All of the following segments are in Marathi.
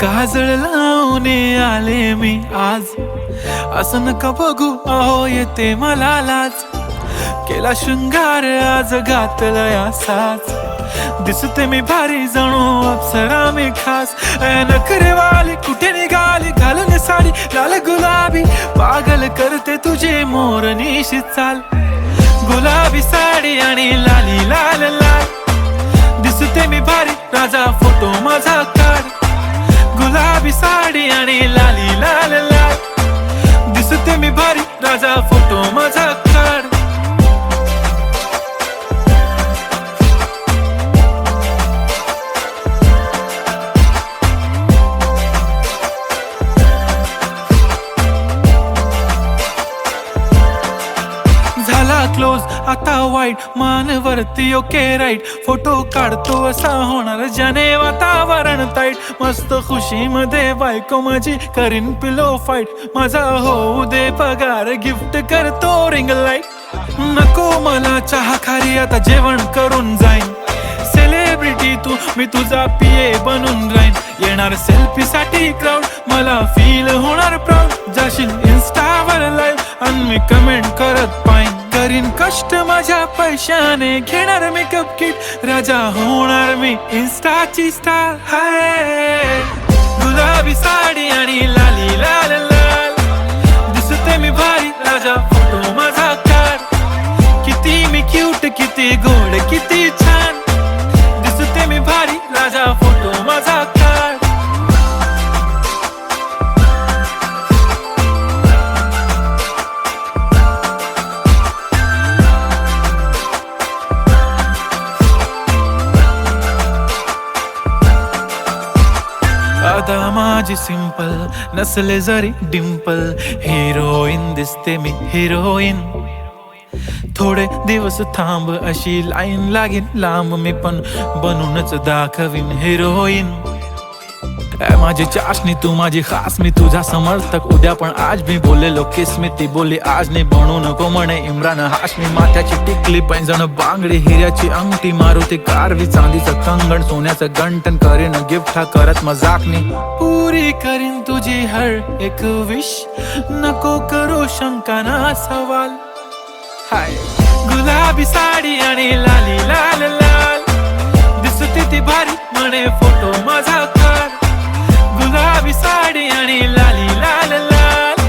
काजळ लावून आले मी आज, असं नका बघू अहो येते मला लाज. केला शृंगार आज घातला असाच, दिसते मी भारी जणू अप्सरा मी खास. नखरेवाली कुठे निघाली घालून साडी लाल गुलाबी, पागल करते तुझे मोरनीशी चाल. गुलाबी साडी आणि लाली लाल लाल, दिसते मी भारी राजा फोटो माझा काढ. गुलाबी साडी आणि लाली लाल लाल, दिसते मी भारी राजा फोटो माझा काढ. झाला क्लोज आता वाईट, मानवरती ओके राईट. फोटो काढतो असा होणार ज्याने वातावरण ताईट. मस्त खुशी मध्ये बायको माझी करीन पिलो फाईट. माझा होऊ दे पगार गिफ्ट करतो रिंग लाईट. नको मला चहा खारी आता जेवण करून जाईन. सेलिब्रिटी तू मी तुझा पिये बनून राहीन. येणार सेल्फी साठी क्राऊड मला फील होणार प्राऊड. जाशील इन्स्टावर लाईव्ह आणि मी कमेंट करत पाईन. करीन कष्ट माझ्या पैशाने घेणार मेकअप किट. राजा होणार मी इन्स्टाची स्टार. हाय गुलाबी साडी आणि लाली लाल लाल, दिसते मी भारी राजा फोटो माझा काढ. किती मी क्यूट किती गोड किती छान, दिसते मी भारी राजा फोटो माझा काढ. आता माझी सिंपल नसले जरी डिंपल, हिरोईन दिसते मी हिरोईन. थोडे दिवस थांब अशी लाईन लागेल लांब, मी पण बनूनच दाखवीन हिरोईन. माझी चाशनी तू माझी खास, मी तुझा समर्थक उद्या पण आज. मी बोलेलो किस मी ती बोली आज नाही. बनू नको म्हणे इम्रान हाशमी. माथ्याची टिकली पैंजण बांगडी, हिऱ्याची अंगठी, मारुती कारवी, चांदीचं कंगण, सोन्याचं गंटन. करीन गिफ्ट हा करत मजाकनी. पुरी करीन तुझी हर एक विश, नको करू शंका ना सवाल. हाय गुलाबी साडी आणि लाली लाल लाल, दिसते ती भारी म्हणे फोटो माझा काढ. गुलाबी साडी आणि लाली लाल लाल,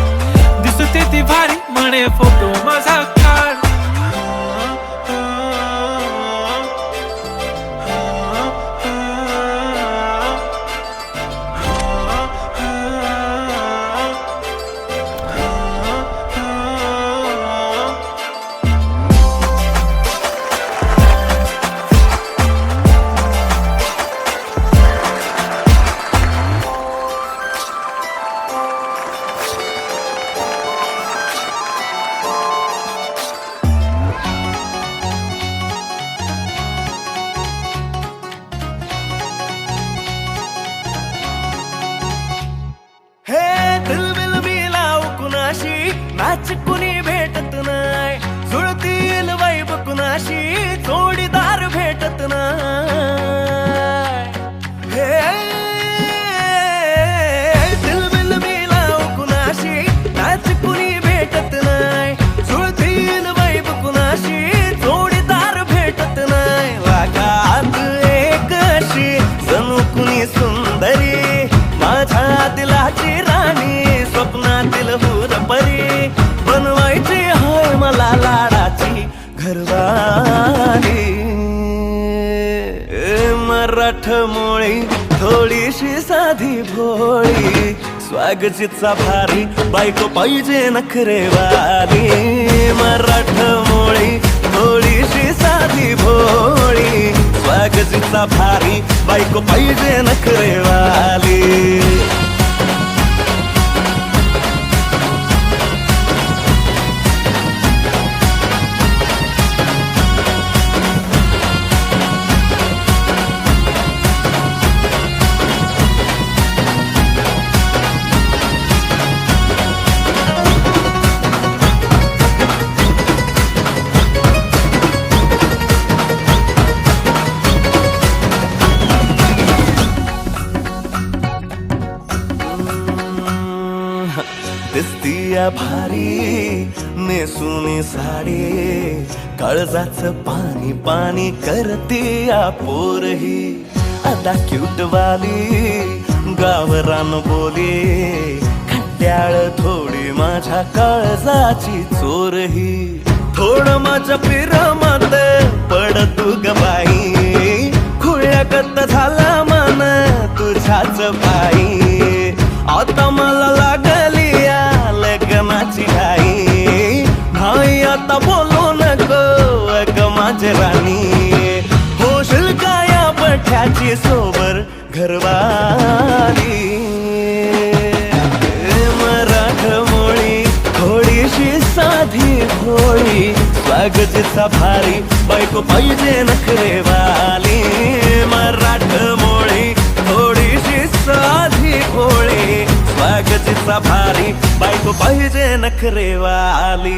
दिसते ती भारी म्हणे फोटो माझा काढ. मॅच कुणी भेटत नाय, जुळतील वाईब कुणाशी जोडीदार भेटत नाय. हे दिलबिल मिलाव कुणाशी मॅच कुणी भेटत नाय, जुळतील वाईब कुणाशी जोडीदार भेटत नाय. वागात एक अशी जणू कुणी सुंदरी, माझ्या दिलाची राणी, स्वप्नातील हुरपरी. बनवायची हाय मला लाडाची घरवाली. मराठमोळी थोडीशी साधी भोळी, स्वागतीचा भारी बायको पाहिजे नखरेवाली. मराठमोळी थोडीशी साधी भोळी, स्वागतीचा भारी बायको पाहिजे नखरेवाली. या भारी नेसुनी साडी काळजाच पाणी पाणी करते या पोरही आता क्यूट वाली गावरान बोली खट्याळ थोडी माझ्या काळजाची चोरही थोडं माझ्या प्रेमात पड तू ग बाई खुळ्यागत झाला मन तुझ्याच पायी आता मला लागली या लग्नाची घाई नाही आता बोलू नको अग माझी राणी होशील का या बठ्याची सोबर घरवाली मराठमोळी थोडीशी साधी भोळी स्वागतीचा भारी बायको पाहिजे नखरेवाली मराठमोळी थोडीशी साधी भोळी स्वागतीचा भारी बायको पाहिजे नखरेवाली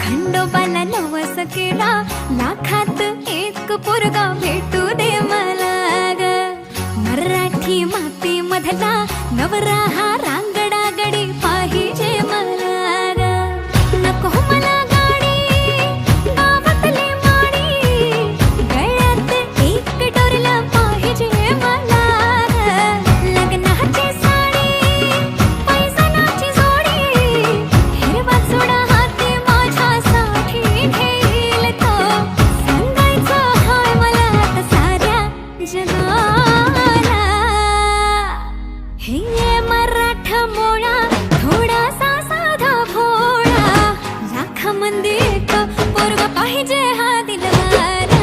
खंडोबाला नवस केला लाखात एक पोरगा भेटू दे मला ग मराठी माती मधला नवरा हा रांगडा गडी पाहिजे मला ग नको मला गाडी गावातली माडी गळ्यात एक डोरला पाहिजे मला ग लग्नाची साडी पैसनाची जोडी हिरवा चुडा हाती माझ्यासाठी घेईल तो सांगायचं हाय मला आता साऱ्या जगाला हे मराठमोळा थोडासा साधा भोळा लाखामध्ये एक पोरगा पाहिजे हा दिलवाला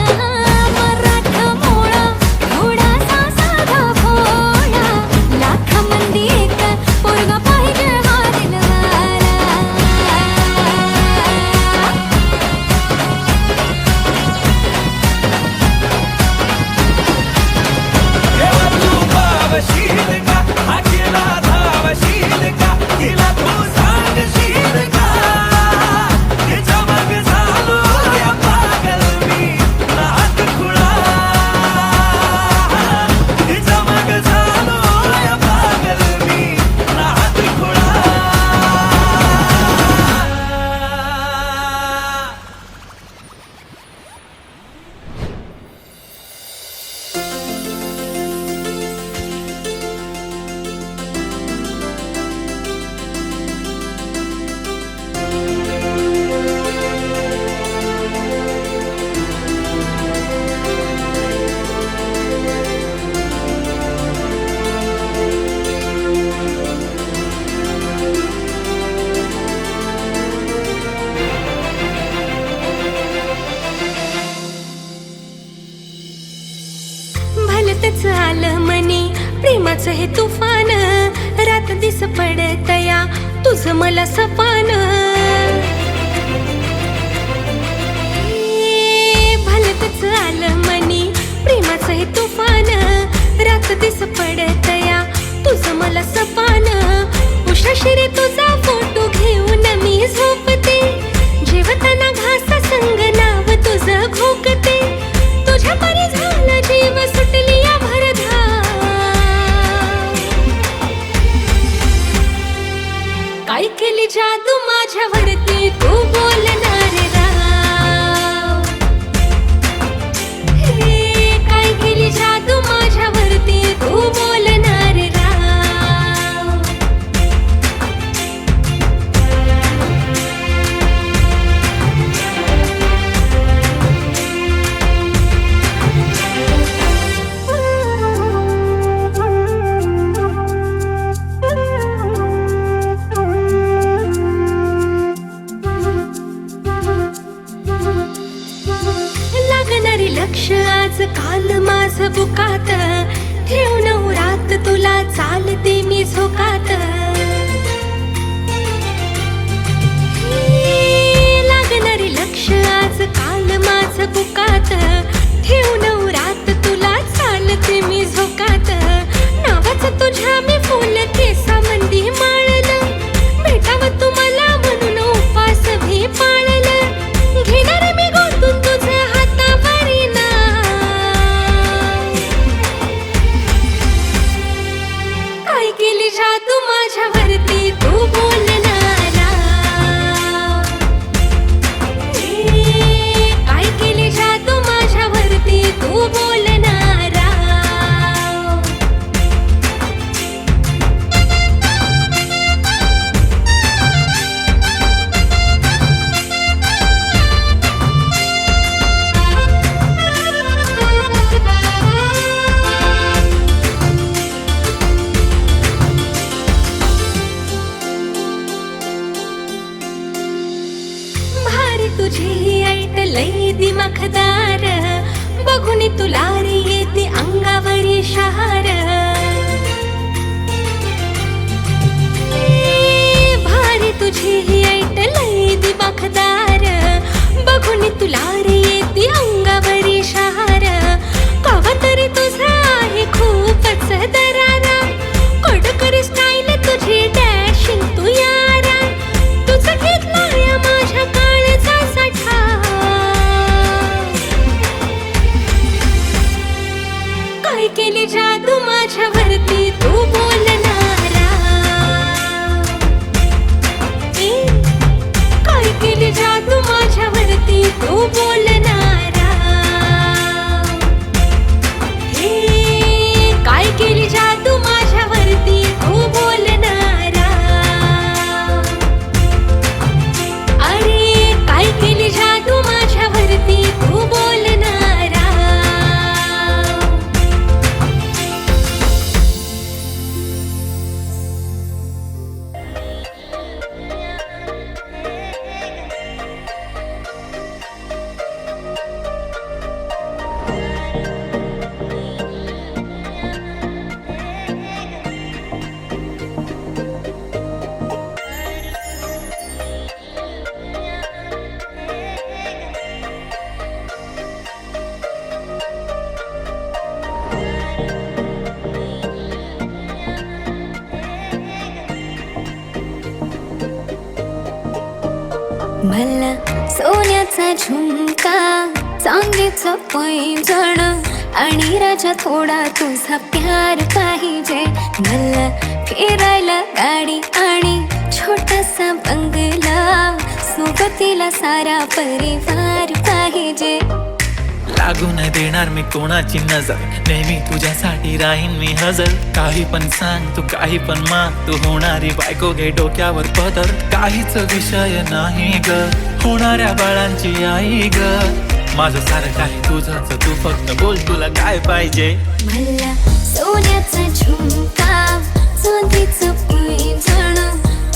मराठमोळा थोडासा साधा भोळा लाखामध्ये एक पोरगा पाहिजे हा दिलवाला तेव्हा तू पावशील का हाकेला धावशील का तिला तू सांगशील का तिच्या मग झालो या पागल मी नाहक खुळा तिच्या मग झालो या पागल मी नाहक खुळा भलतच आलं मनी प्रेमाचं हे तुफान रात दिस पडतया तुझं मला सपान भलतच आलं मनी प्रेमाचं हे तुफान रात दिस पडतया तुझं मला सपान उशाशिरी तुझा फोटो घेऊन मी झोपते जेवताना घासा संग नाव तुझं घोकते तुझ्या परी झाला जीव सुटली या भरधा काय केली जादू माझ्यावरती तू बोलणार राव हे काय केली जादू माझ्यावरती तू बोलणार राव लक्ष आज काल माझ बुकात ठेवून रात तुला चालते मी झोकात लागणारी लक्ष आज काल माझ बुकात ठेवून रात तुला चालते मी झोकात नावाचं तुझ्या मी बघून तुला रे येते अंगावरी शहार भारी तुझी ही ऐट लई दिमाखदार बघून तुला रे येते अंगावरी शहार कवा तरी तुझा आहे खूपच दरारा कडकरी स्टाईल तुझी डॅशिंग तू यारा तुझं घेतलाय माझ्या काळचा साठा काय केली जादू माझ्यावरती तू बोलणारा काय केली जादू माझ्यावरती तू बोलणारा काय केली जादू माझ्यावरती तू बोलणारा अरे काय केली जादू माझ्यावरती तू बोलणारा मला सोन्याचा झुमका चांदीचं पैंजण आणि राजा थोडा तुझा प्यार पाहिजे मला फिरायला गाडी आणि छोटासा बंगला सोबतीला सारा परिवार पाहिजे लागू नाही देणार मी कोणाची नजर नेहमी तुझ्यासाठी राहीन मी हजर काही पण सांग तू काही पण मान तू होणारी बायको घे डोक्यावर पदर काहीच विषय नाही ग होणाऱ्या बाळांची आई ग माझं सारं काय तुझंच तू फक्त बोल तुला काय पाहिजे मला सोन्याचा झुमका चांदीचं पैंजण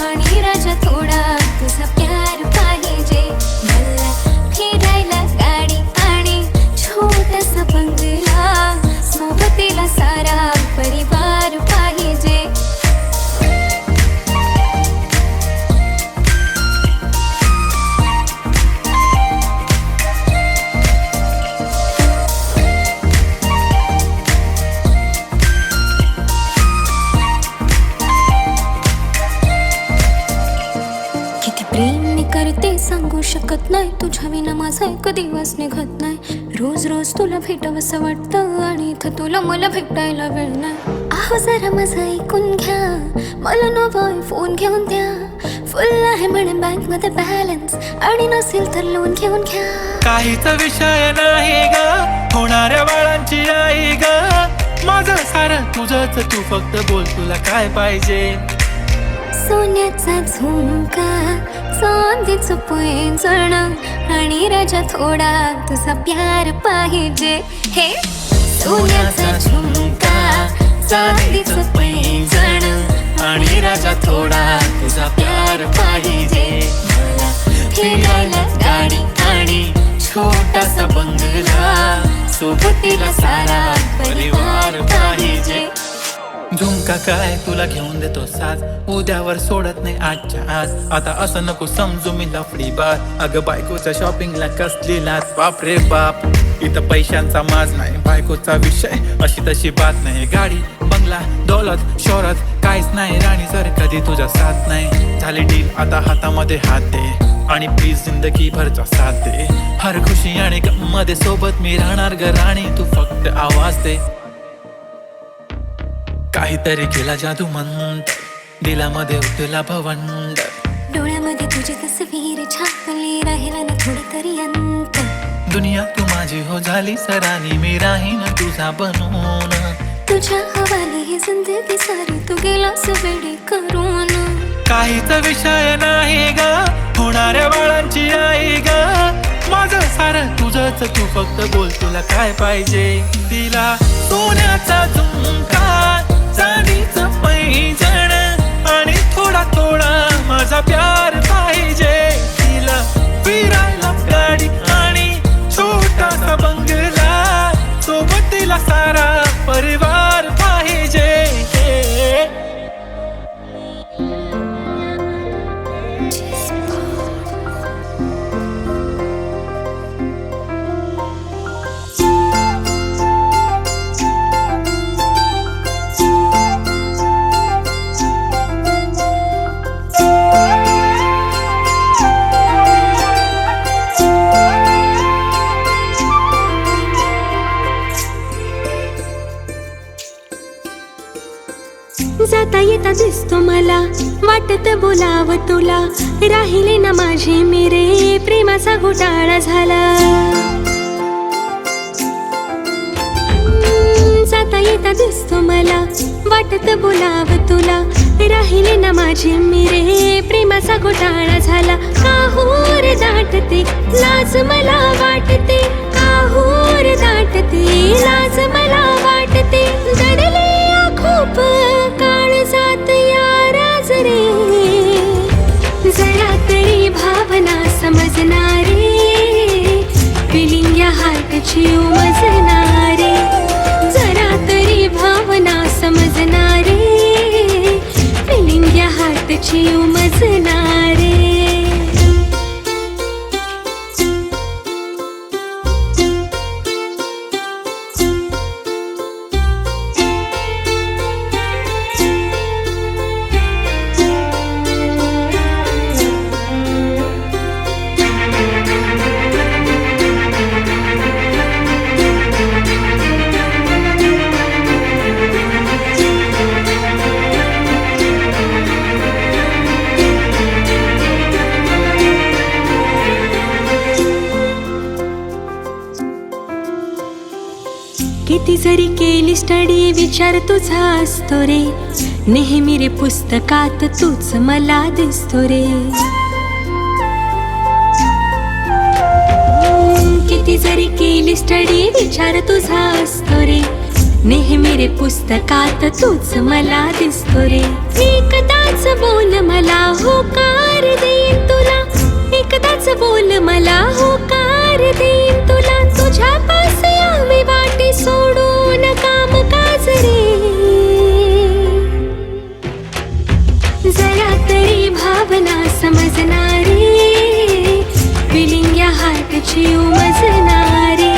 आणि राजा थोडा तुझा प्यार पाहिजे मला फिरायला गाडी आणि छोटासा बंगला सोबतीला सारा परिवार पाहिजे किती प्रेम मी करते सांगू शकत नाही तुझ्या विना माझा एक दिवस निघत नाही रोज रोज तुला भेटावंसं वाटतं आणि इथं तुला मला भेटायला वेळ नाही आहो जरा माझं ऐकून घ्या मला नवा फोन घेऊन द्या फुल आहे म्हणे बँक मध्ये बॅलन्स आणि नसेल तर लोन घेऊन घ्या काहीच विषय नाही ग होणाऱ्या बाळांची आई ग माझं सारं तुझंच तू फक्त बोल तुला काय पाहिजे सोन्याचा झुमका चांदीचं पैंजण आणि राजा थोडा तुझा प्यार पाहिजे हे सोन्याचा झुमका चांदीचं पैंजण आणि राजा थोडा तुझा प्यार पाहिजे मला फिरायला गाडी आणि छोटासा बंगला सोबतीला सारा परिवार पाहिजे झुमका काय तुला घेऊन देतो साथ उद्यावर सोडत नाही आजच्या आज आता असं नको समजू मी लफडी बात अगं बायकोच्या शॉपिंगला कसली लाच बाप रे बाप इथं पैशांचा माज नाही बायकोचा विषय अशी तशी बात नाही गाडी बंगला दौलत शोहरत काहीच नाही राणी जर कधी तुझा साथ नाही झाली डील आता हातामध्ये हात दे आणि प्लीज जिंदगी भरचा साथ दे हर खुशी आणि गम मध्ये सोबत मी राहणार ग राणी तू फक्त आवाज दे काहीतरी केला जादू मंत दिलामध्ये उठला भवंड डोळ्यामध्ये तुझी तस्वीर छापली राहिला ना थोडी तरी अंत दुनिया तू माझी हो झाली सरानी मी राहीन तुझा बनून तुझ्या हवाली ही जिंदगी सारी तू गेलास वेडी करून काहीच विषय नाही ग होणाऱ्या बाळांची आई ग माझं सारं तुझंच तू फक्त बोल तुला काय पाहिजे तिला सोन्याचा झुमका चांदीचं पैंजण आणि थोडा थोडा माझा प्यार पाहिजे तिला फिरायला गाडी आणि छोटासा बंगला जाता येता दिसतो मला, वाटत बोलाव तुला, राहिले ना माझे मेरे, प्रेमाचा घोटाळा झाला. जाता येता दिसतो मला, वाटत बोलाव तुला, राहिले ना माझे मेरे, प्रेमाचा घोटाळा झाला. काहूर दाटते लाज मला वाटते, काहूर दाटते लाज मला वाटते, दडले खूप काळ जात या राज रे, जरा तरी भावना समजणारे, फिलिंग या हार्टची उमजणारे, जरा तरी भावना समजणारे, फिलिंग या हार्टची उमजणारे. किती जरी केली स्टडी विचार तुझा असतो रे, नेहमी रे पुस्तकात तूच मला दिसतो रे. किती जरी केली स्टडी विचार तुझा असतो रे, नेहमी रे पुस्तकात तूच मला दिसतो रे. एकदाच बोल मला होकार देईन तुला, एकदाच बोल मला होकार देईन तुला, तुझ्या पास यावे वाटे सोडून काम काज रे, जरा तरी भावना समजणारे, फिलिंग या हार्टची उमजणारे,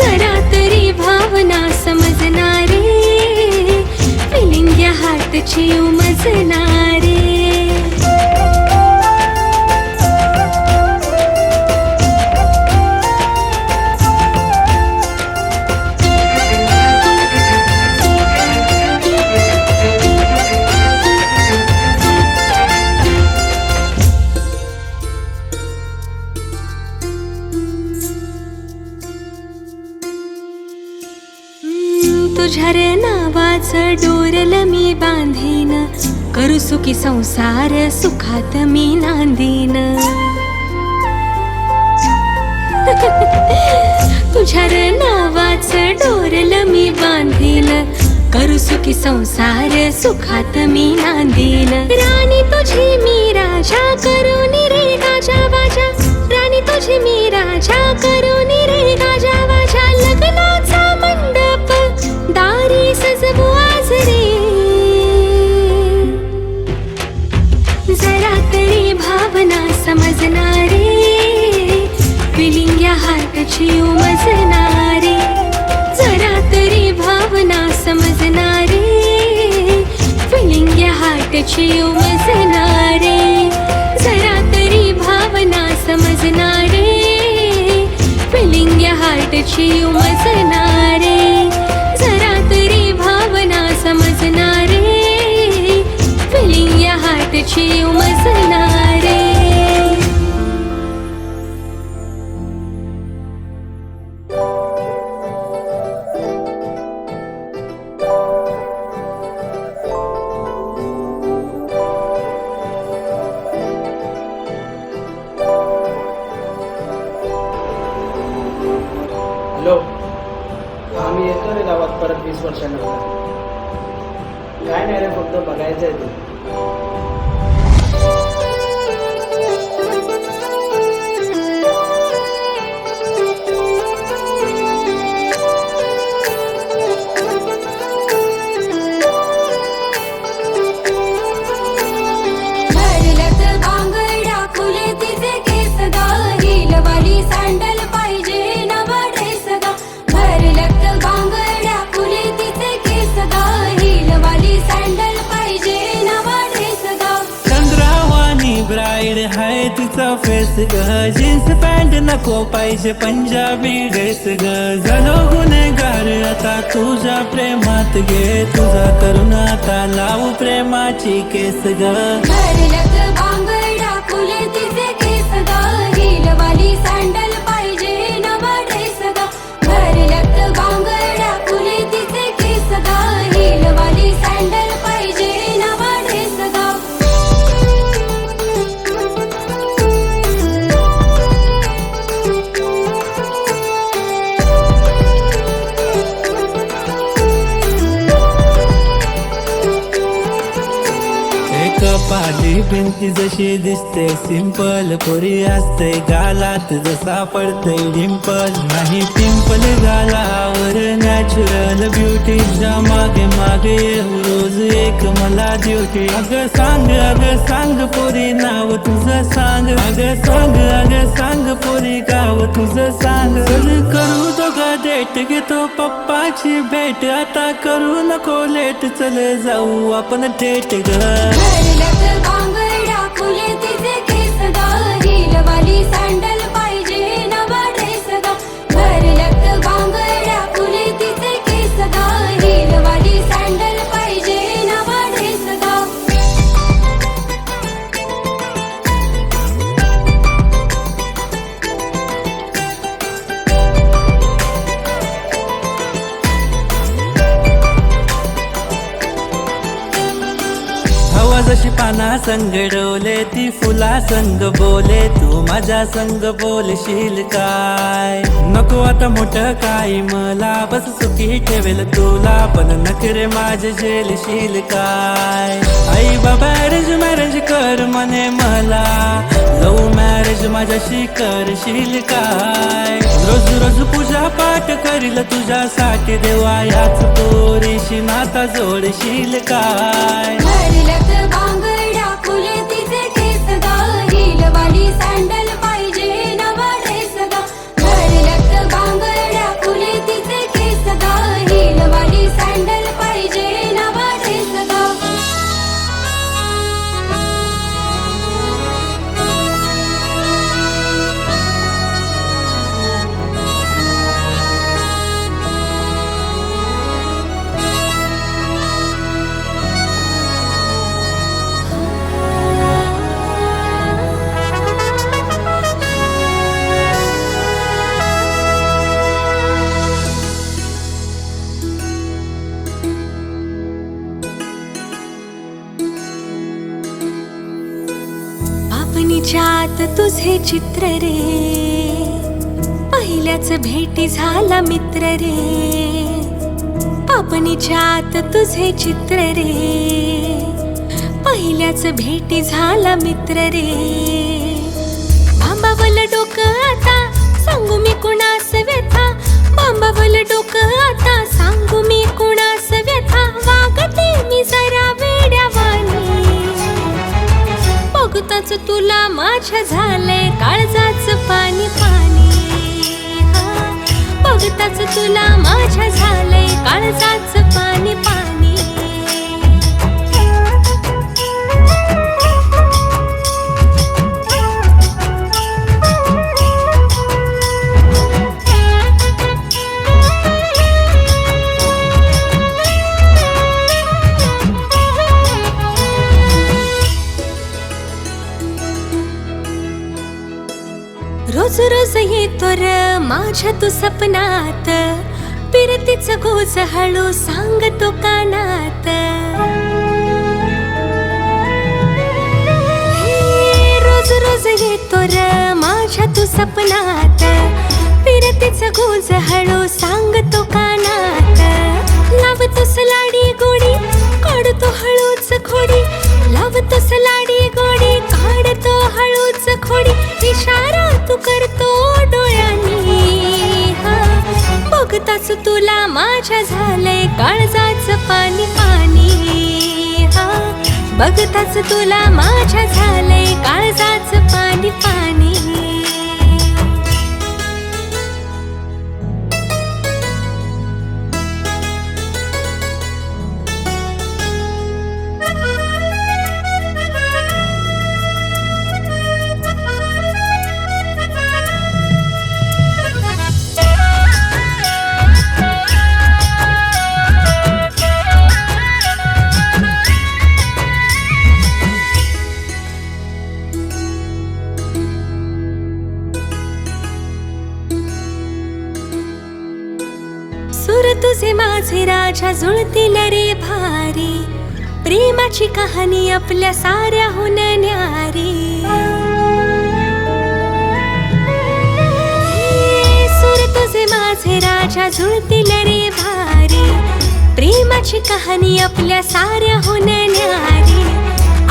जरा तरी भावना समजणारे, फिलिंग या हार्टची उमजणारे. तुझ्या रे नावाचं डोरल मी बांधीन, करू सुखी संसार सुखात मी नांदीन. तुझ्या रे नावाचं डोरल मी बांधीन, करू सुखी संसार सुखात मी नांदीन. राणी तुझी मी राजा करून रे गाजा वाजा, राणी तुझी मी राजा करून रे गाजा वाजा, लग्नाचा मंडप दारी सजवू आज रे, जरा तरी भावना समजणारे, फिलिंग या हार्टची उमजणारे, जरा तरी भावना समजणारे, फिलिंग या हार्टची उमजणारे, जरा तरी भावना समजणारे, फिलिंग या हार्टची उमजणारे, जरा तरी भावना समजणारे, फिलिंग या हार्टची उमजणारे. हॅलो, आम्ही येतो रे गावात परत 20 वर्षानंतर. काय नाही रे, फक्त बघायचं आहे ते. सँडल पाहिजे नवा ड्रेस गा, भरलक बांगड्या फुले तिचे केस गा, हिलवाली सँडल पाहिजे नवा ड्रेस गा. चंद्रावानी ब्राईड हाय तिचा फेस ग, जीन्स पॅन्ट नको पाहिजे पंजाबी ड्रेस ग, झालो गुन्हेगार आता तुझ्या प्रेमात गे, तुझा करून आता लावू प्रेमाची केस ग. भरलत बांगड्या फुले तिचे केस ग, हिलवाली सँडल पाहिजे नवा ड्रेस ग. भरलत बांगड्या फुले तिचे केस ग, हिलवाली सँडल पाहिजे नवा ड्रेस ग. कपाली भिंती जशी दिसते सिंपल, पोरी असते गालात जसा पडते डिंपल. नाही पिंपल गालावर नॅचरल ब्युटीच्या मागे मागे येऊ रोज एक मला ड्युटी. अगं सांग पोरी नाव तुझं सांग, अगं सांग पोरी गाव तुझं सांग. चल करू दोघं डेट, घेतो पप्पाची भेट, आता करू नको लेट, चल जाऊ आपण थेट ग. भरलत बांगड्या फुले तिचे केस ग, हिलवाली सँडल पाहिजे नवा ड्रेस ग. भरलत बांगड्या फुले तिचे केस ग, हिलवाली सँडल पाहिजे नवा ड्रेस ग. हवा जशी पाना संग डोले, ती फुला संग बोले, तू माझ्या संग बोलशील काय. नको आता मोठं काय मला, बस सुखी ठेवेल तुला, पण नखरे माझे झेलशील काय. आई बाबा अरेंज मॅरेज कर म्हणे मला, लव्ह मॅरेज माझ्याशी करशील काय. रोज रोज पूजा पाठ करील तुझ्यासाठी देवा, याच पोरीशी नाता जोडशील काय. भरलत बांगड्या फुले तिचे केस ग, हिलवाली सँडल पाहिजे नवा ड्रेस ग. भरलत बांगड्या फुले तिचे केस ग, हिलवाली सँडल पाहिजे नवा ड्रेस ग. पापणीच्यात तुझे चित्र रे, पहिल्याच भेटी झाला मित्र रे. पापणीच्यात तुझे चित्र रे, पहिल्याच भेटी झाला मित्र रे. बांबावलं डोकं आता सांगू मी कुणास व्यथा, बांबावलं डोकं आता सांगू मी कुणास व्यथा. वागते मी जरा वेड्यावानी, बघताच तुला माझ्या झालंय काळजाचं पाणी पाणी. हा, बघताच तुला माझ्या झालंय काळजाचं पाणी पाणी. रोज रोज येतो र माझ्या तू सपनात, पिरतीच गोज हळू सांगतो कानात. रोज रोज येतो र माझ्या तू सपनात, पिरतीच गोज हळू सांगतो कानात. लावतोस लाडी गोडी काढतो हळूच खोडी, लावतोस लाडी गोडी काढतो हळूच खोडी. इशारा तू करतो डोळ्यांनी, हा, बघताच तुला माझ्या झालंय काळजाचं पाणी पाणी. हा, बघताच तुला माझ्या झालंय काळजाचं पाणी पाणी. सूर तुझे माझे राजा जुळतील रे भारी, प्रेमाची कहाणी आपल्या साऱ्याहून न्यारी. सूर तुझे माझे राजा जुळतील रे भारी, प्रेमाची कहाणी आपल्या साऱ्याहून न्यारी.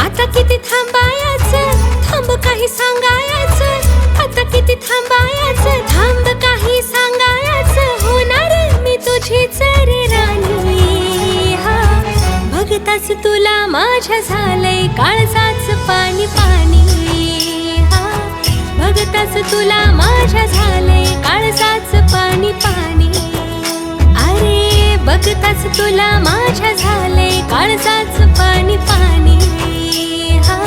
आता किती थांबायचं, थांब काही सांगायचं. आता किती थांबायचं, थांब काही सांगायचं. होणार मी तुझीच रे राणी. हा बघताच तुला माझ्या झालंय काळजाच पाणी पाणी. हा बघताच तुला माझ्या झालंय काळजाच पाणी पाणी. अरे बघताच तुला माझ्या झालंय काळजाच पाणी पाणी. हा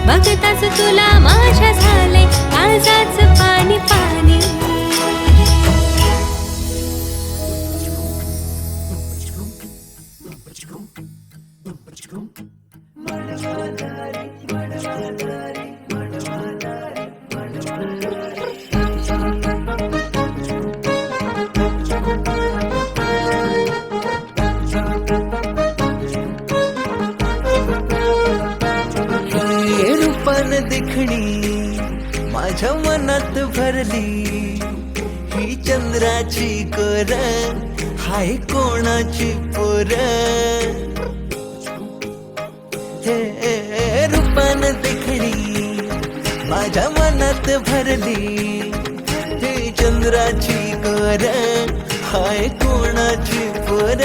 बघताच तुला माझ्या झालंय काळजाच पाणी पाणी. रूपान देखणी माझ्या मनात भरली. ही चंद्राची कोर हाय कोणाची पोर. हे रूपान देखणी माझ्या मनात भरली. ही चंद्राची कोर हाय कोणाची पोर.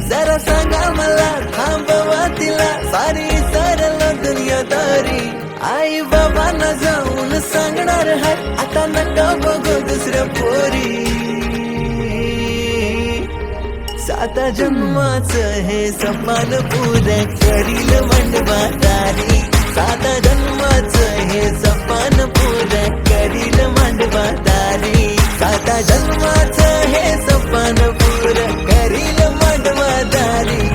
जरा सांगा मला थांबवा तिला सारी सरल दुनियादारी. आई बाबांना जाऊन सांगणार हाय आता नका बघू दुसऱ्या पोरी. साता जन्माचं हे सपान पुरं करील मांडवादारी. साता जन्माचं हे सपान पुरं करील मांडवादारी. साता जन्माचं हे सपान पुरं करील मांडवादारी.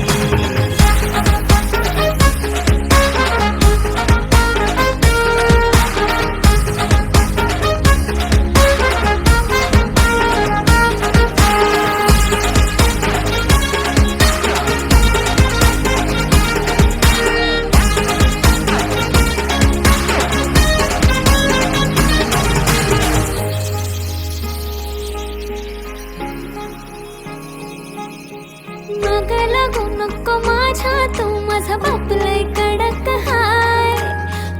मग लागू नको माझ्या तू माझा बाप लय कडक हाय.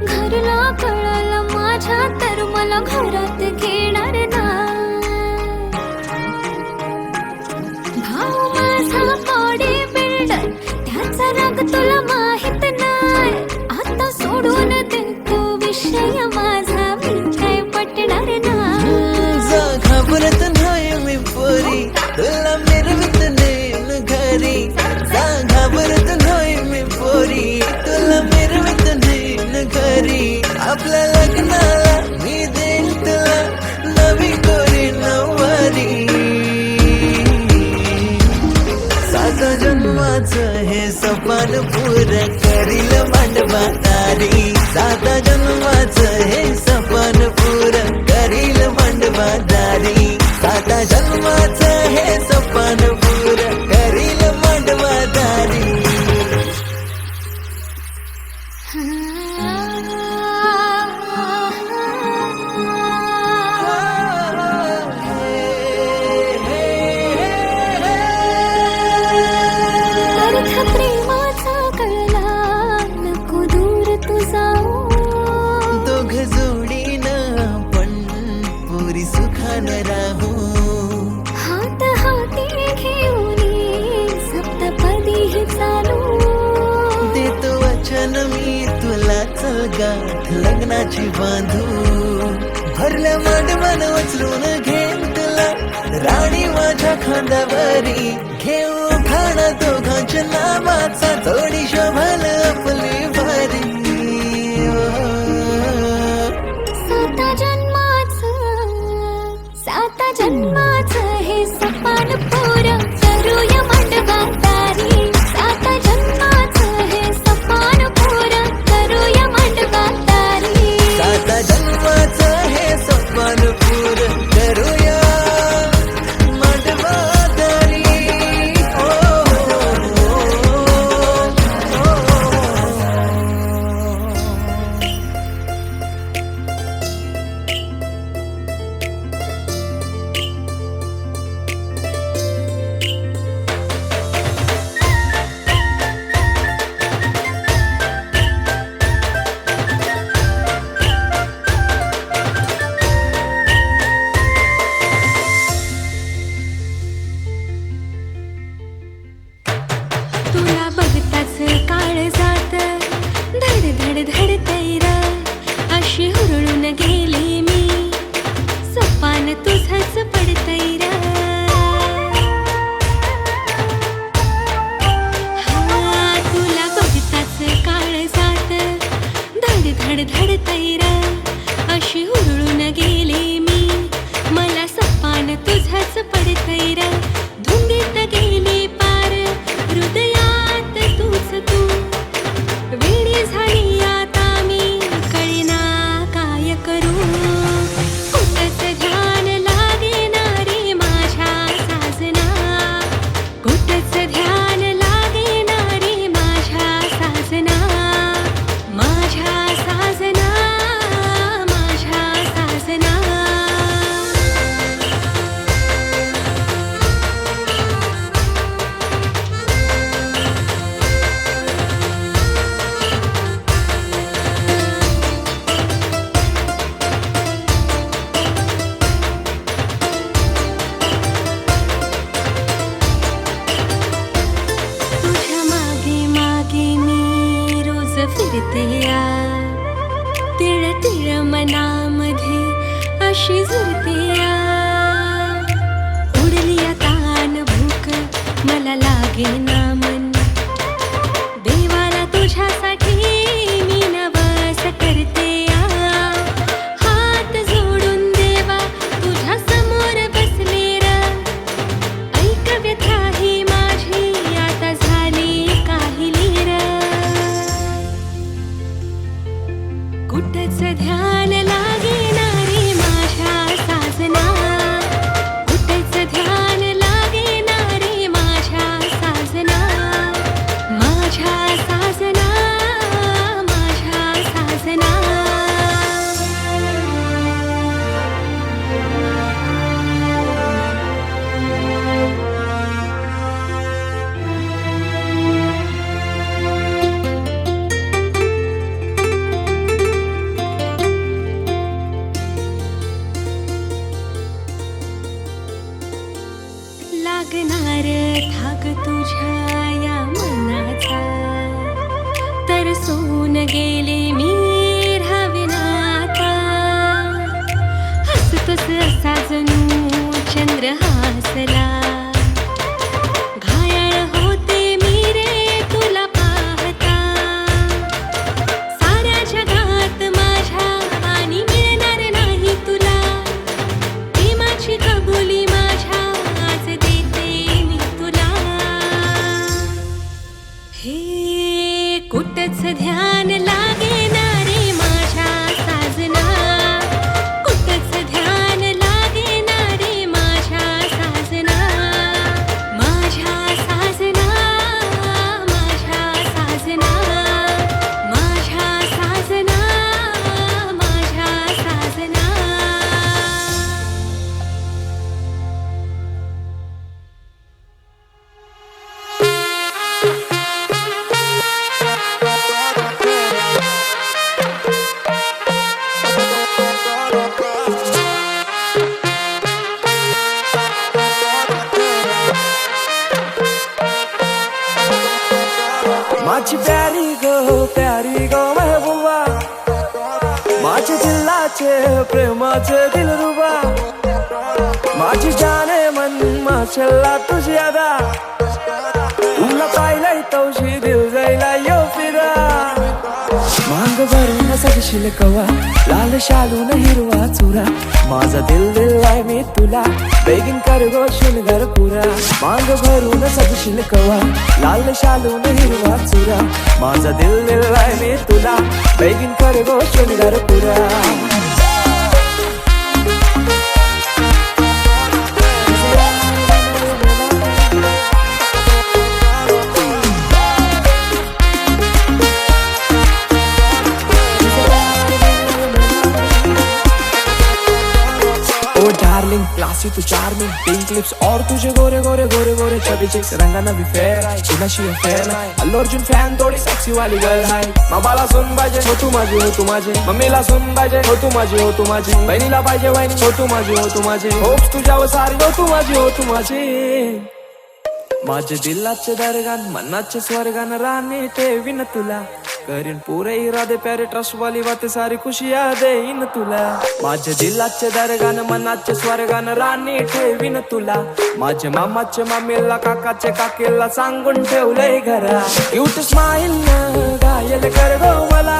घरला कळलं माझ्या तर मला घरात घेणार नाही. भाऊ माझा बॉडी बिल्डर त्याचा राग तुला माहित नाही. आता सोडून दे तो विषय माझा मी काय पटणार नाही. घाबरत नाही मी पोरी तुला मिरवित नेन घरी. घाबरत नाही मी पोरी तुला मिरवित नेन घरी. आपल्या लग्नाला मी देईन तुला नवी कोरी नववारी. साता जन्माचं हे सपान पुरं करील मांडवादारी. साता जन्माचं हे सपान पुरं करील मांडवादारी. साता जन्माचं हे सपान पुरं करील मांडवादारी. अर्थ प्रेमाचा कळला नको दूर तू जाऊ. दोघ जोडीनं आपण पुरी सुखानं राहू. हात हाती घेऊन सप्तपदी चालू. देतो वचन मी तुला चल गाठ लग्नाची बांधू. भरल्या मांडवान उचलून घेईन तुला राणी माझ्या खांद्यावरी. घेऊ खाणा दोघांच्या नावाचा थोडी शोभल आपली भारी. साता जन्माचं हे सपान पुरं करूया मांडवादारी. साता जन्माचं हे सपान पुरं करूया मांडवादारी. साता जन्माचं हे सपान पुरं करूया मांडवादारी. लागणार धाग तुझ्या या मनाचा, तरसून गेले मी राहाविनाता. हसतोस असा जणू चंद्र हासला, घायाळ होते मी रे तुला पाहता. साऱ्या जगात माझ्या आणि मिळणार नाही तुला, प्रेमाची कबुली माझ्या आज देते मी तुला. हे कुठंच ध्यान लागेना रे माझ्या साजना, कुठंच ध्यान लागेना रे माझ्या साजना. माझ्या साजना, माझ्या साजना, माझ्या साजना, माझ्या साजना. माझी प्यारी गो महबूबा, माझे दिलाचे प्रेमाचे दिलरुबा. माझी जाने मन माशल्ला तुझी अदा, तुला पाहिलंय तवशी दिल जायला यो फिरा. मांग भरून सगशील कवा, लाल शालून हिरवा चुरा. माझा दिल दिलाय मी तुला, बेगीन कर गो शृंगार पुरा. मांग भरून सगशील कवा, लाल शालून हिरवा चुरा. माझा दिल दिलाय मी तुला, बेगीन कर गो शृंगार पुरा. डार्लिंग क्लासी तू चार्मिंग, पिंक लिप्स और तुझे गोरे गोरे गोरे गोरे चबी चिक्स. रंगाना भी फेयर आहे, कुणाशी फेयर नाही. अल्लू अर्जुन फॅन थोडी सेक्सी वाली गर्ल आहे. बाबाला सुन पाहिजे हो तू माझी, हो तू माझी. मम्मीला सुन पाहिजे हो तू माझी, हो तू माझी. बहिणीला पाहिजे वहिनी हो तू माझी, हो तू माझी. होप्स तुझ्यावर सारी हो तू माझी, हो तू माझी. माझे दिलाचे दरगान मनाचे स्वर्गान राणी ठेवीन तुला. करीन पुरे इरादे प्यारे ट्रस्ट वाली बातें सारी खुशियां देईन तुला. माझे दिलाचे दरगान मनाचे स्वर्गान राणी ठेवीन तुला. माझे मामाचे मामीला काकाचे काकीला सांगून ठेवलंय घरा. क्यूट स्माइल न घायल कर गो मला,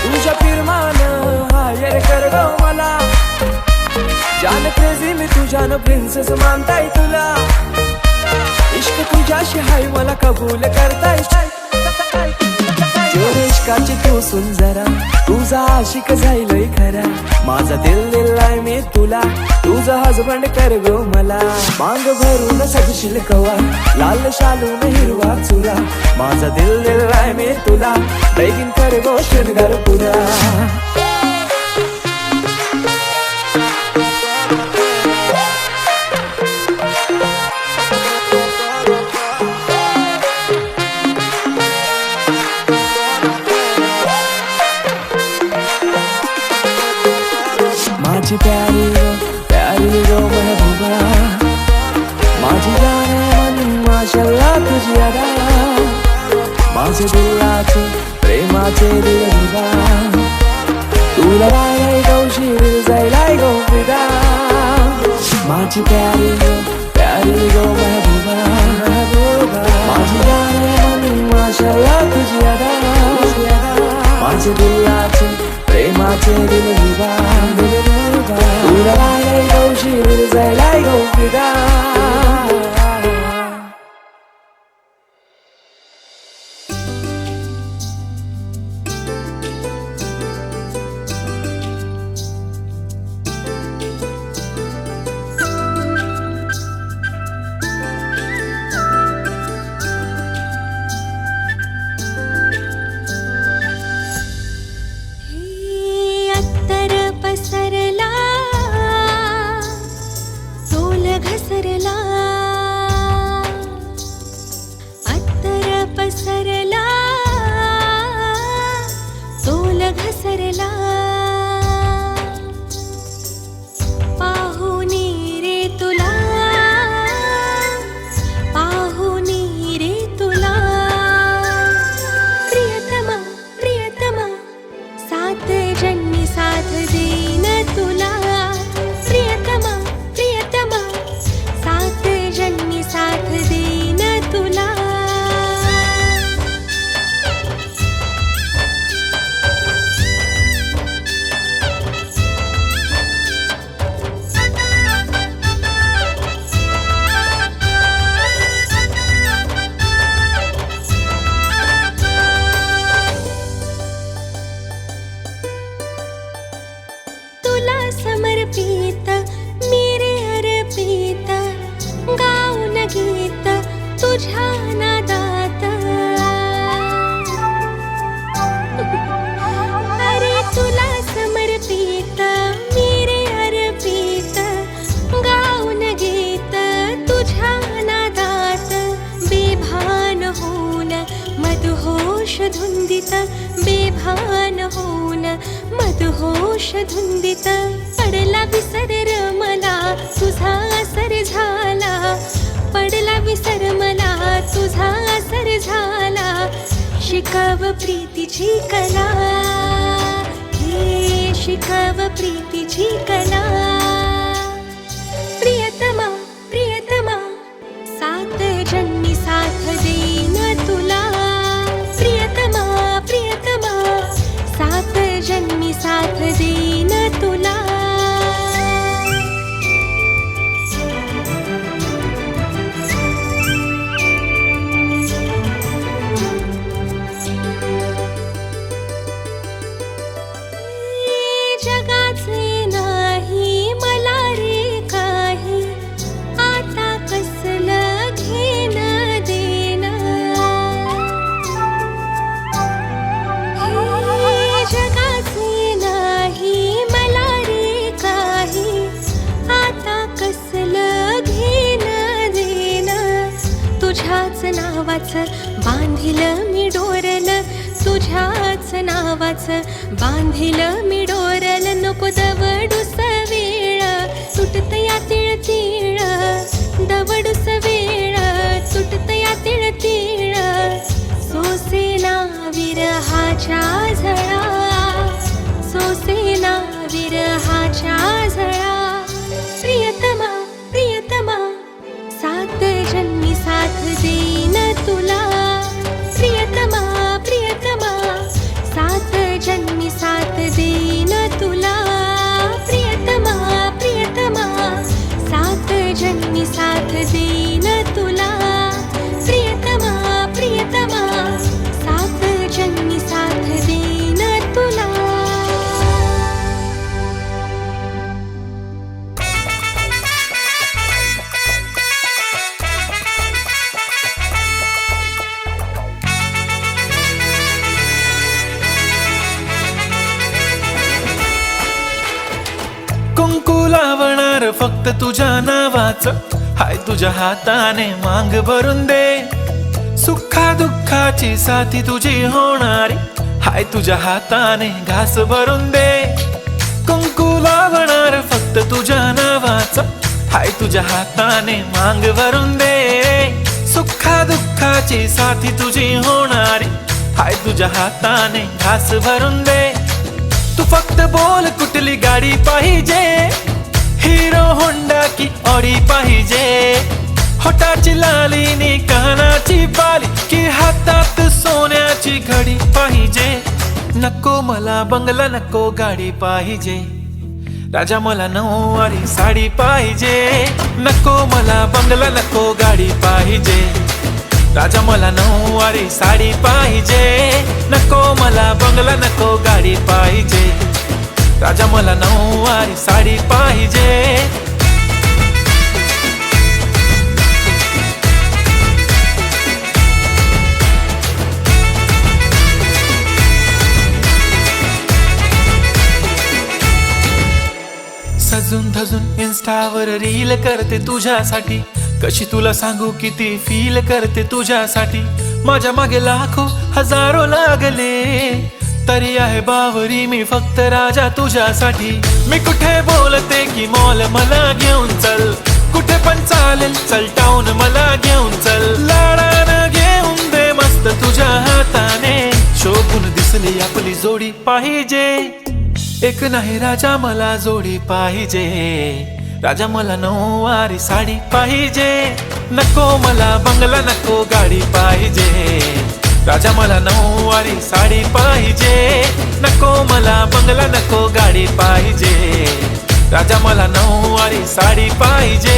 तुझ्या फिरमान हायर कर गो मला. जान क्रेझी मी तुझ्यान प्रिन्सेस मानताय तुला. इश्क तुझ्याशी हाय मला कबूल करताय. इश्काची तू सुंदरा, तुझा आशिक जाईलय खरा. माझा दिल दिलाय मी तुला, तुझा हजबंड कर गो मला. मांग भरून सगशील कवा, लाल शालून हिरवा चुरा. माझा दिल दिलाय मी तुला, बेगीन कर गो शृंगार पुरा. माझी प्यारी गो महबूबा, माझी जाने मन माशल्ला तुझी अदा. माझे दिलाचे प्रेमाचे दिलरुबा, तुला पाहिलंय गौशी दिल जायलाय गो फिदा. माझी प्यारी गो महबूबा, माझी जाने मन माशल्ला तुझी अदा. माझे दिलाचे प्रेमाचे दिलरुबा, तुला पाहिलंय गौशी दिल जायलाय गो फिदा. धुंदित बेभान होऊन मदहोश धुंदित पडला विसर मला तुझा असर झाला पडला विसर मला तुझा असर झाला शिकाव प्रीतीची कला हे शिकाव प्रीतीची कला प्रियतमा प्रियतमा सात जन्मी साथ देईन तुला प्रियतमा प्रियतमा सात जन्मी साथ देईन तुला जगाचे नाही मला रे काही आता कसलं घेणं देणं हे जगाचे नाही मला रे काही आता कसलं घेणं देणं तुझ्याच नावाचं बांधिलं मी डोरलं तुझ्याच नावाचं बांधिलं मी डोरल नको दवडूस वेळ तुटत या तिळ तिळ दवडूस वेळ तुटत या तिळ तिळ सोसेना विरहाच्या झळा सोसेना विरहाच्या झळा प्रियतमा प्रियतमा सात जन्मी साथ देईन तुला प्रियतमा प्रियतमा सात जन्मी साथ देईन तुला प्रियतमा प्रियतमा सात जन्मी साथ देईन तुला प्रियतमा प्रियतमा सात जन्मी साथ देईन तुला कुंकू लावणार फक्त तुझ्या नावाचं हाय तुझ्या हाताने मांग भरून दे सुखा दुःखाची साथी तुझी होणारी हाय तुझ्या हाताने घास भरून दे कुंकू लावणार फक्त तुझ्या नावाचं हाय तुझ्या हाताने मांग भरून दे सुखा दुःखाची साथी तुझी होणारी हाय तुझ्या हाताने घास भरून दे तू फक्त बोल कुठली गाडी पाहिजे हिरो होंडा की ऑडी पाहिजे होटाची लाली नी कानाची बाली की हातात सोन्याची घडी पाहिजे नको मला बंगला नको गाडी पाहिजे राजा मला नऊवारी साडी पाहिजे नको मला बंगला नको गाडी पाहिजे राजा मला नऊवारी साडी पाहिजे नको मला बंगला नको गाडी पाहिजे राजा मला नऊवारी साडी पाहिजे सजून धजून इन्स्टावर रील करते तुझ्यासाठी कशी तुला सांगू किती फील करते तुझ्यासाठी माझ्या मागे लाखो हजारो लागले तरी आहे बावरी मी फक्त राजा तुझ्यासाठी मी कुठे बोलते की मॉल मला घेऊन चल कुठे पण चालेल चल टाऊन मला घेऊन चल लाडानं घेऊन दे मस्त तुझ्या हाताने शोभून दिसली आपली जोडी पाहिजे एक नाही राजा मला जोडी पाहिजे राजा मला नऊवारी साडी पाहिजे नको मला बंगला नको गाडी पाहिजे राजा मला नऊवारी साडी पाहिजे नको मला बंगला नको गाडी पाहिजे राजा मला नऊवारी साडी पाहिजे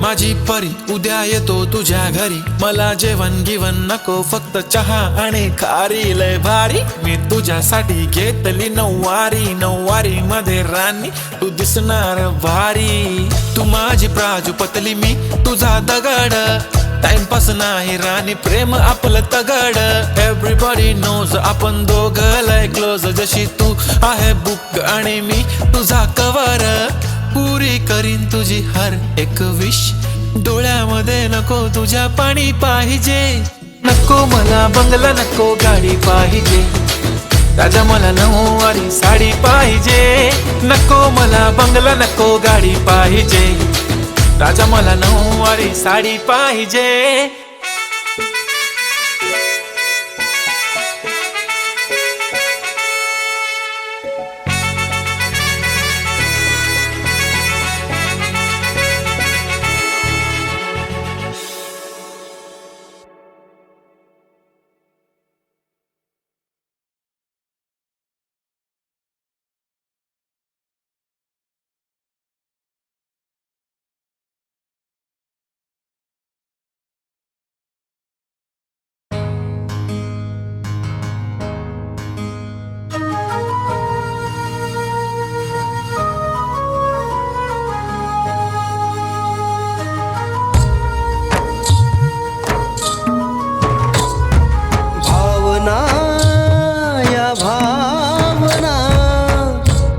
माझी परी उद्या येतो तुझ्या घरी मला जेवण गिवण नको फक्त चहा आणि खारी लय भारी मी तुझ्यासाठी घेतली नऊवारी नऊवारी मध्ये राणी तू दिसणार भारी तू माझी प्राजू पतली मी तुझा दगड टाइमपास नाही राणी प्रेम आपलं तगड एव्हरीबॉडी नोज आपण दोघं लय क्लोज जशी तू आहे बुक आणि मी तुझा कवर पुरी करीन तुझी हर एक विश डोळ्यामध्ये नको तुझ्या पाणी पाहिजे नको मला बंगला नको गाडी पाहिजे राजा मला नऊवारी साडी पाहिजे नको मला बंगला नको गाडी पाहिजे राजा मला नऊवारी साडी पाहिजे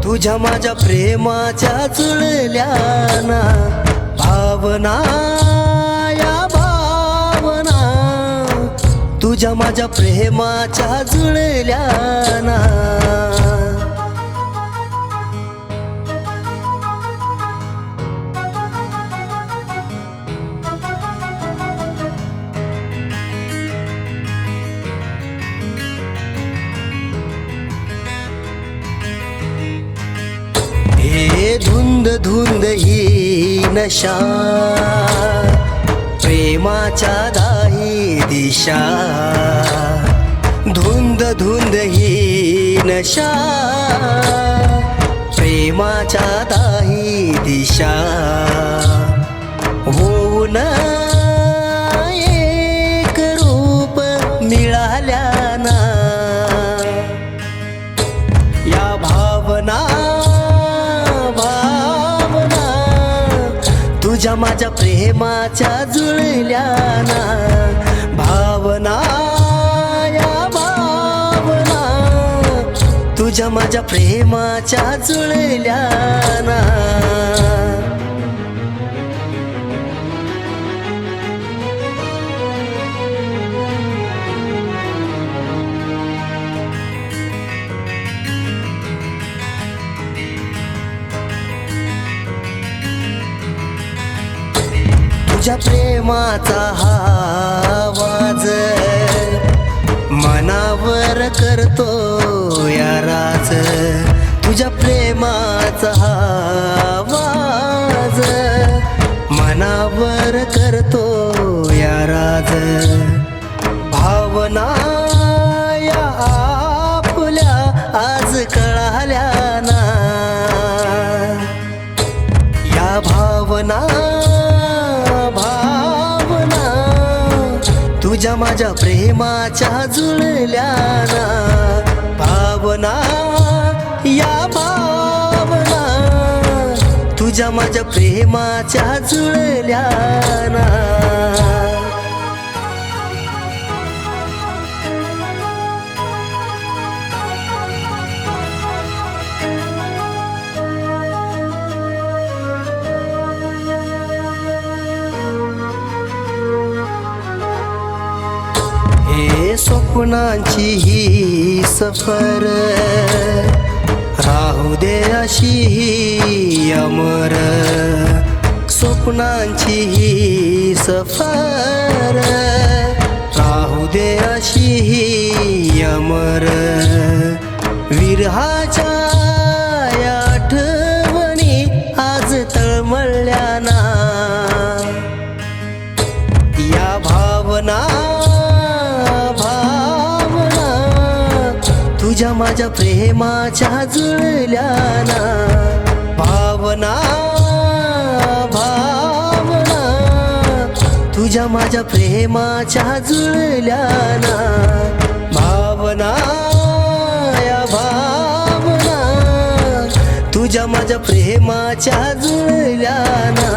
तुझ्या माझ्या प्रेमाच्या जुळल्याना भावना या भावना तुझ्या माझ्या प्रेमाच्या जुळल्याना धुंद धुंद ही नशा प्रेमाच्या दाही दिशा धुंद धुंद ही नशा प्रेमाच्या दाही दिशा होऊन एक रूप मिळाल्याना या भावना तुझ्या माझ्या प्रेमाच्या जुळल्याना भावना या भावना तुझ्या माझ्या प्रेमाच्या जुळल्याना तुझ्या प्रेमाचा हा आवाज मनावर करतो या राज तुझ्या प्रेमाचा हा आवाज मनावर करतो या राज भावना या आपल्या आज कळाल्याना या भावना तुझ्या माझ्या प्रेमाच्या जुळल्याना भावना या भावना तुझ्या माझ्या प्रेमाच्या जुळल्याना स्वप्नांची ही सफर राहू दे अशी ही अमर स्वप्नांची ही सफर राहू दे अशी ही अमर विरहाच्या या आठवणी आज तळमळल्याना या भावना तुझ्या माझ्या प्रेमाच्या जुळल्याना भावना भावना तुझ्या माझ्या प्रेमाच्या जुळल्याना भावना या भावना तुझ्या माझ्या प्रेमाच्या जुळल्याना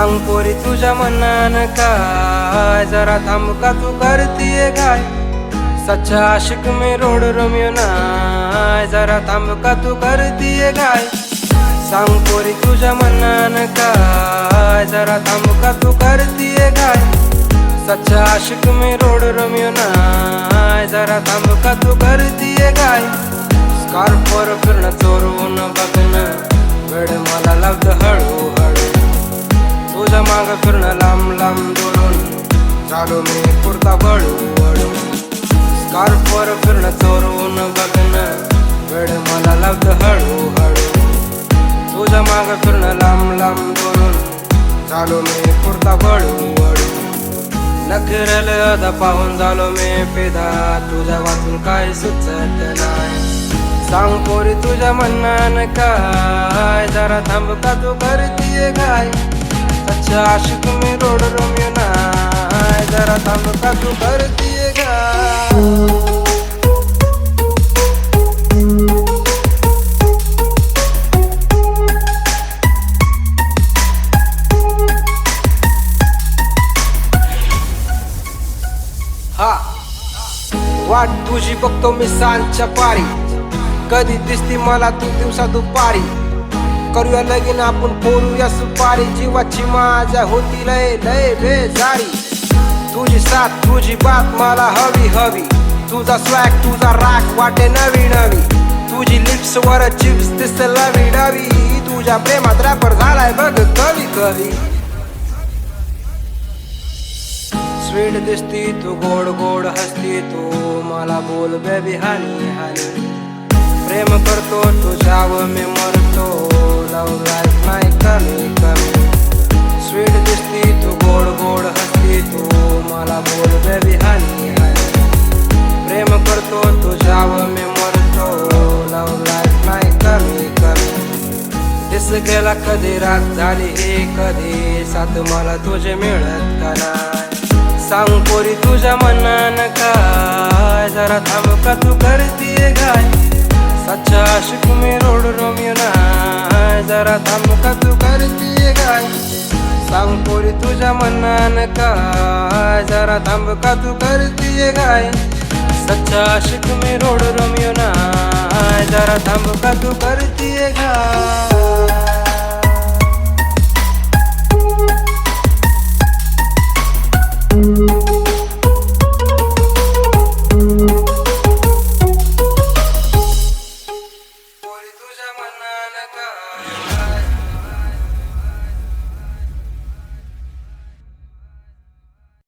सांग पोरी तुझ्या मनानं काय, जरा थांब का तू करतीये काय, सच्चा आशिक मी रोड रोमियो नाय, जरा थांब का तू करतीये काय, सांग पोरी तुझ्या मनानं काय, जरा थांब का तू करतीये काय, सच्चा आशिक मी रोड रोमियो नाय, जरा थांब का तू करतीये काय, स्कार्फवर फिरणं चोरून बघणं वेळ मला लावतं हळूहळू, तुझ्या माग फिरणं लांब लांब दुरून चालू मी पुरता वळू वळू, स्कार्फवर फिरणं चोरून बघणं वेळ मला लावतं हळूहळू, तुझ्या माग फिरणं लांब लांब दुरून चालू मी पुरता वळू वळू, नखरल अदा पाहून झालो मी पेदा, तुझ्या वाचून काय सुचत नाही, सांग पोरी तुझ्या मनानं काय, जरा थांब का तू करतीये काय, सच्चा आशिक मी रोड रोमियो नाय, जरा थांब का तू करतीये काय. हा वाट तुझी बघतो मी सांजच्या पारी, कधी दिसती मला तू दिवसा दुपारी, करूया लगीन आपण फोडूया सुपारी, जीवाची माझ्या होती लय लय बेजारी, तुझी साथ तुझी बात मला हवी हवी, तुझा स्वॅग तुझा राग वाटे नवी नवी, तुझी लिप्स वर चिप्स दिसते लवी डवी, तुझ्या प्रेमात रॅपर झालाय बघ कवी कवी, स्वीट दिसती तू गोड गोड हसती तू, मला बोल बेबी हानी हानी, प्रेम करतो तुझ्यावर मी मरतो, लव लाईफ नाही कमी कमी, स्वीट दिसती तू गोड गोड हसती तू, मला बोल बेबी हानी हानी, प्रेम करतो तुझ्यावर मी मरतो, लव लाईफ नाही कमी कमी, दिस गेला कधी रात झाली हे कधी, साथ मला तुझे मिळत का नाही, सांग पोरी तुझ्या मनानं काय, जरा थांब का तू करतीये काय, सच्चा आशिक मी रोड रोमियो नाय, जरा थांब का तू करतीये काय, सांग पोरी तुझ्या मनानं काय, जरा थांब का तू करतीये काय, सच्चा आशिक मी रोड रोमियो नाय, जरा थांब का तू करतीये काय. पोरी तुझ्या मनानं काय